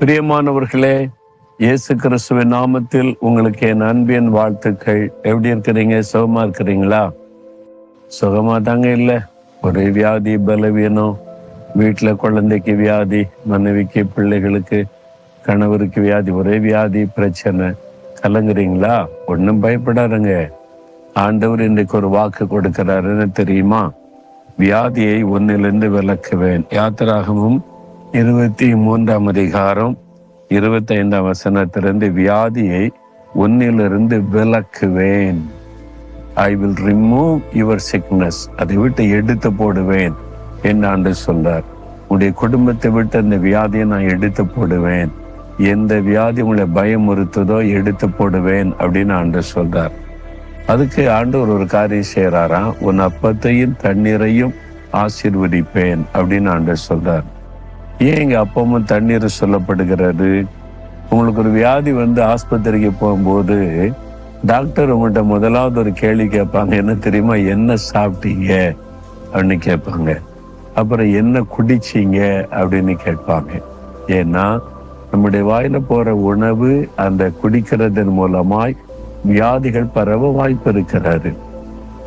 பிரியமானவர்களே, இயேசு கிறிஸ்துவின் நாமத்தில் உங்களுக்கு என் அன்பின் வாழ்த்துக்கள். எப்படி இருக்கிறீங்க? சுகமா இருக்கிறீங்களா? சுகமா தாங்க இல்லை. ஒரே வியாதி, பலவீனம், வீட்டில் குழந்தைக்கு வியாதி, மனைவிக்கு, பிள்ளைகளுக்கு, கணவருக்கு வியாதி, ஒரே வியாதி, பிரச்சனை. கலங்குறீங்களா? ஒன்றும் பயப்படாதுங்க. ஆண்டவர் இன்றைக்கு ஒரு வாக்கு கொடுக்கிறாருன்னு தெரியுமா? வியாதியை ஒன்னிலிருந்து விலக்குவேன். யாத்திராகமும் 23ஆம் அதிகாரம் 25ஆம் வசனத்திலிருந்து, வியாதியை ஒன்னிலிருந்து விலக்குவேன். I will remove your sickness. அதை விட்டு எடுத்து போடுவேன் என்று ஆண்டு சொல்றார். உங்களுடைய குடும்பத்தை விட்டு அந்த வியாதியை நான் எடுத்து போடுவேன். எந்த வியாதி உங்களை பயமுறுத்துதோ எடுத்து போடுவேன் அப்படின்னு ஆண்டு சொல்றார். அதுக்கு ஆண்டவர் ஒரு காரியம் செய்யறாராம். உன் அப்பத்தையும் தண்ணீரையும் ஆசீர்வதிப்பேன் அப்படின்னு ஆண்டு சொல்றார். ஏன் இங்க அப்பமும் தண்ணீர் சொல்லப்படுகிறது? உங்களுக்கு ஒரு வியாதி வந்து ஆஸ்பத்திரிக்கு போகும்போது டாக்டர் உங்கள்கிட்ட முதலாவது ஒரு கேள்வி கேட்பாங்க. என்ன தெரியுமா? என்ன சாப்பிட்டீங்க அப்படின்னு கேட்பாங்க. அப்புறம் என்ன குடிச்சீங்க அப்படின்னு கேட்பாங்க. ஏன்னா நம்முடைய வாயில போற உணவு அந்த குடிக்கிறதன் மூலமாய் வியாதிகள் பரவ வாய்ப்பு இருக்கிறாரு.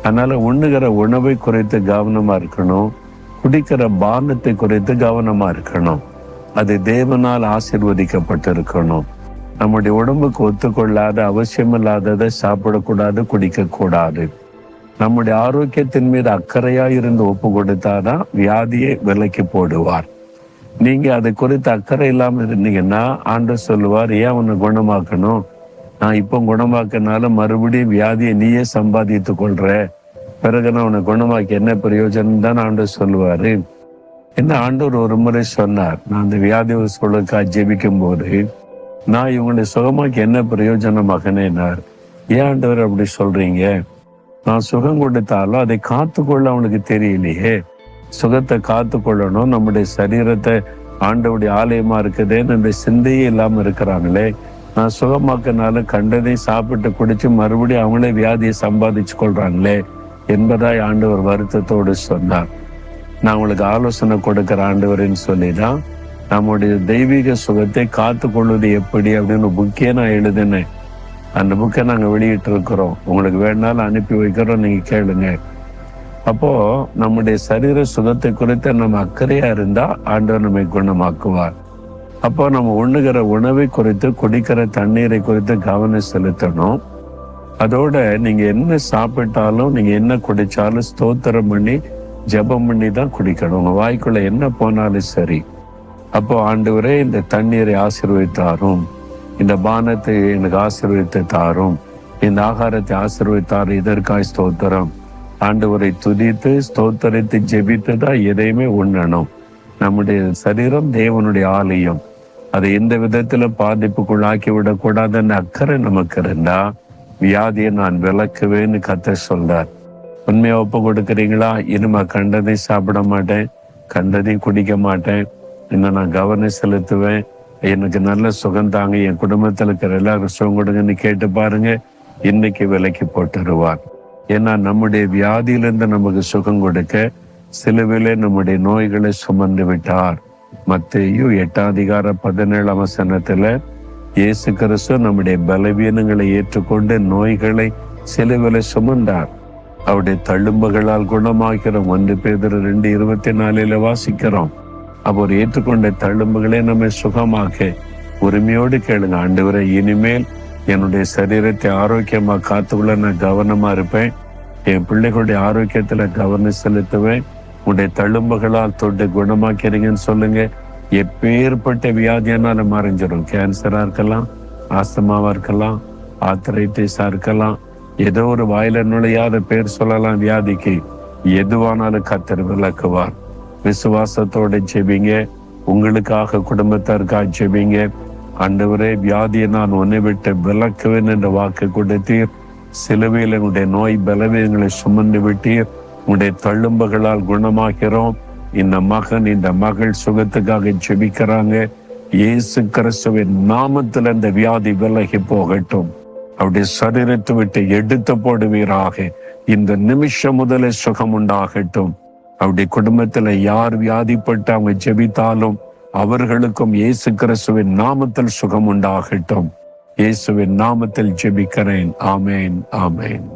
அதனால உண்ணுகிற உணவை குறித்து கவனமா இருக்கணும். குடிக்கிற பானத்தை குறித்து கவனமா இருக்கணும். அது தேவனால் ஆசீர்வதிக்கப்பட்டிருக்கணும். நம்முடைய உடம்புக்கு ஒத்துக்கொள்ளாத, அவசியமில்லாததை சாப்பிடக்கூடாது, குடிக்க கூடாது. நம்முடைய ஆரோக்கியத்தின் மீது அக்கறையா இருந்து ஒப்பு கொடுத்தாதான் வியாதியை விலக்கி போடுவார். நீங்க அதை குறித்து அக்கறை இல்லாம இருந்தீங்கன்னா ஆண்டவர் சொல்லுவார், ஏன் உன்னை குணமாக்கணும்? நான் இப்போ குணமாக்கினால மறுபடியும் வியாதியை நீயே சம்பாதித்து கொள்ற, பிறகு நான் உன்னை குணமாக்கி என்ன பிரயோஜனம் தான் ஆண்டவர் சொல்லுவாரு. என்ன ஆண்டவர் ஒரு முறை சொன்னார், நான் அந்த வியாதி சொல்லுக்காக ஜெபிக்கும் போது, நான் இவங்களை சுகமாக்கி என்ன பிரயோஜனம் மகனேனார். ஏன் ஆண்டவர் அப்படி சொல்றீங்க? நான் சுகம் கொடுத்தாலும் அதை காத்துக்கொள்ள அவனுக்கு தெரியலையே. சுகத்தை காத்து கொள்ளணும், நம்முடைய சரீரத்தை ஆண்டவுடைய ஆலயமா இருக்குதேன்னு அந்த சிந்தையே இல்லாம இருக்கிறாங்களே. நான் சுகமாக்கினால கண்டதை சாப்பிட்டு குடிச்சு மறுபடியும் அவங்களே வியாதியை சம்பாதிச்சு கொள்றாங்களே என்பதாய் ஆண்டவர் வருத்தத்தோடு சொன்னார். நான் உங்களுக்கு ஆலோசனை கொடுக்கிற ஆண்டவர்ன்னு சொல்லிதான் நம்முடைய தெய்வீக சுகத்தை காத்து கொள்வது எப்படி அப்படின்னு புக்கே நான் எழுதினேன். அந்த புக்கை நாங்கள் வெளியிட்டு இருக்கிறோம். உங்களுக்கு வேணாலும் அனுப்பி வைக்கிறோம், நீங்க கேளுங்க. அப்போ நம்முடைய சரீர சுகத்தை குறித்து நம்ம அக்கறையா இருந்தா ஆண்டவர் நம்மை குணமாக்குவார். அப்போ நம்ம உண்ணுகிற உணவை குறித்து, குடிக்கிற தண்ணீரை குறித்து கவனம் செலுத்தணும். அதோட நீங்க என்ன சாப்பிட்டாலும், நீங்க என்ன குடிச்சாலும் ஸ்தோத்திரம் பண்ணி ஜெபம் பண்ணி தான் குடிக்கணும். உங்க வாய்க்குள்ள என்ன போனாலும் சரி. அப்போ ஆண்டவரே இந்த தண்ணீரை ஆசீர்வதித்தாரும், இந்த பானத்தை எனக்கு ஆசீர்வதித்து தாரும், இந்த ஆகாரத்தை ஆசீர்வதித்தாரும், இதற்காய் ஸ்தோத்திரம். ஆண்டவரை துதித்து ஸ்தோத்தரித்து ஜெபித்து தான் எதையுமே உண்ணணும். நம்முடைய சரீரம் தேவனுடைய ஆலயம். அதை எந்த விதத்துல பாதிப்புக்குள்ளாக்கி விடக்கூடாதுன்னு அக்கறை நமக்கு இருந்தா வியாதியை நான் விலக்குவேன்னு கர்த்தர் சொல்றார். உண்மையா ஒப்பு கொடுக்குறீங்களா? இனிமே கண்டதை சாப்பிட மாட்டேன், கண்டதையும் குடிக்க மாட்டேன், இன்னும் நான் கவனம் செலுத்துவேன், எனக்கு நல்ல சுகம் தாங்க, என் குடும்பத்தில் இருக்கிற எல்லாரும் சுகம் கொடுங்கன்னு கேட்டு பாருங்க. இன்னைக்கு விலக்கி போட்டுருவார். ஏன்னா நம்முடைய வியாதியிலிருந்து நமக்கு சுகம் கொடுக்க சிலுவிலே நம்முடைய நோய்களை சுமந்து விட்டார். மத்தேயு 8ஆம் அதிகாரம் 17ஆம் வசனத்துல இயேசு கிறிஸ்து நம்முடைய பலவீனங்களை ஏற்றுக்கொண்டு நோய்களை சிலுவிலே சுமந்தார். அவருடைய தழும்புகளால் குணமாகிறோம். 1 பேதுரு 2:24 வாசிக்கிறோம். அவர் ஏற்றுக்கொண்ட தழும்புகளை நம்மை சுகமாக்க உரிமையோடு கேளுங்க. ஆண்டவரே, இனிமேல் என்னுடைய சரீரத்தை ஆரோக்கியமா காத்துக்குள்ள நான் கவனமா இருப்பேன். என் பிள்ளைகளுடைய ஆரோக்கியத்துல கவனம் செலுத்துவேன். உடைய தழும்புகளால் தொட்டு குணமாக்கிறீங்கன்னு சொல்லுங்க. எப்பேற்பட்ட வியாதியானாலும் மறைஞ்சிடும். கேன்சரா இருக்கலாம், ஆஸ்துமாவா இருக்கலாம், ஆர்த்தரைட்டிஸா இருக்கலாம், ஏதோ ஒரு வாயில நுழையாத பேர் சொல்லலாம் வியாதிக்கு. எதுவானாலும் கர்த்தர் விலக்குவார். விசுவாசத்தோட ஜெபிங்க. உங்களுக்காக, குடும்பத்திற்காக ஜெபிங்க. ஆண்டவரே, வியாதியை நான் உன்னை விட்டு விலக்குவேன் என்ற வாக்கு கொடுத்தீர். சிலுவையில் என்னுடைய நோய் பலவீனங்களை சுமந்து விட்டீர். உன்னுடைய தழும்புகளால் குணமாக்கிறோம். இந்த மகன், இந்த மகள் சுகத்துக்காக ஜெபிக்கிறாங்க. இயேசு கிறிஸ்துவின் நாமத்தில் இந்த வியாதி விலகி போகட்டும். அவருடைய சரீரத்தை விட்டு எடுத்து போடுவீராக. இந்த நிமிஷம் முதலே சுகம் உண்டாகட்டும். அவருடைய குடும்பத்துல யார் வியாதிப்பட்டு அவங்க ஜெபித்தாலும் அவர்களுக்கும் இயேசு கிறிஸ்துவின் நாமத்தில் சுகம் உண்டாகட்டும். இயேசுவின் நாமத்தில் ஜெபிக்கிறேன். ஆமேன், ஆமேன்.